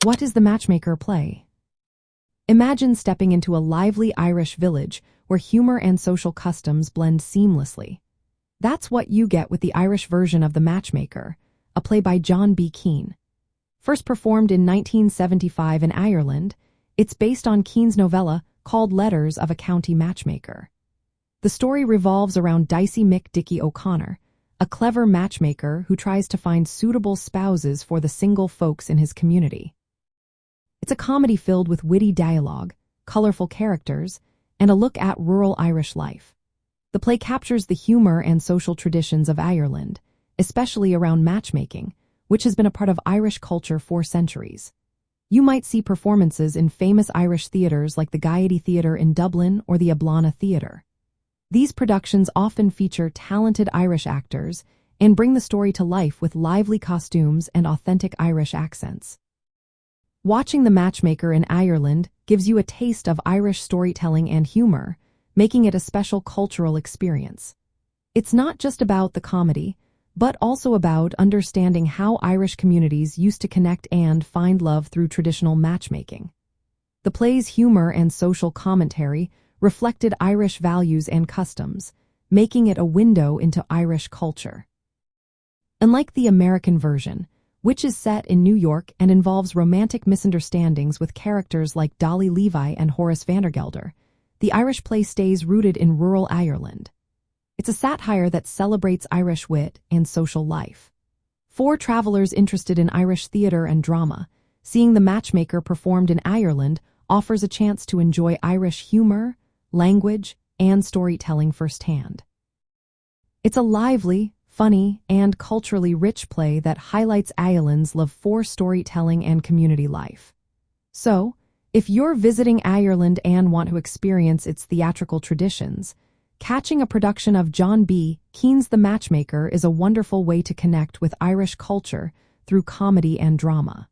What is the Matchmaker play? Imagine stepping into a lively Irish village where humor and social customs blend seamlessly. That's what you get with the Irish version of The Matchmaker, a play by John B. Keane. First performed in 1975 in Ireland, it's based on Keane's novella called Letters of a County Matchmaker. The story revolves around Dicey Mick Dicky O'Connor, a clever matchmaker who tries to find suitable spouses for the single folks in his community. It's a comedy filled with witty dialogue, colorful characters, and a look at rural Irish life. The play captures the humor and social traditions of Ireland, especially around matchmaking, which has been a part of Irish culture for centuries. You might see performances in famous Irish theatres like the Gaiety Theatre in Dublin or the Ablana Theatre. These productions often feature talented Irish actors and bring the story to life with lively costumes and authentic Irish accents. Watching The Matchmaker in Ireland gives you a taste of Irish storytelling and humor, making it a special cultural experience. It's not just about the comedy, but also about understanding how Irish communities used to connect and find love through traditional matchmaking. The play's humor and social commentary reflected Irish values and customs, making it a window into Irish culture. Unlike the American version, which is set in New York and involves romantic misunderstandings with characters like Dolly Levi and Horace Vandergelder, the Irish play stays rooted in rural Ireland. It's a satire that celebrates Irish wit and social life. For travelers interested in Irish theatre and drama, seeing The Matchmaker performed in Ireland offers a chance to enjoy Irish humor, language, and storytelling firsthand. It's a lively, funny, and culturally rich play that highlights Ireland's love for storytelling and community life. So, if you're visiting Ireland and want to experience its theatrical traditions, catching a production of John B. Keane's The Matchmaker is a wonderful way to connect with Irish culture through comedy and drama.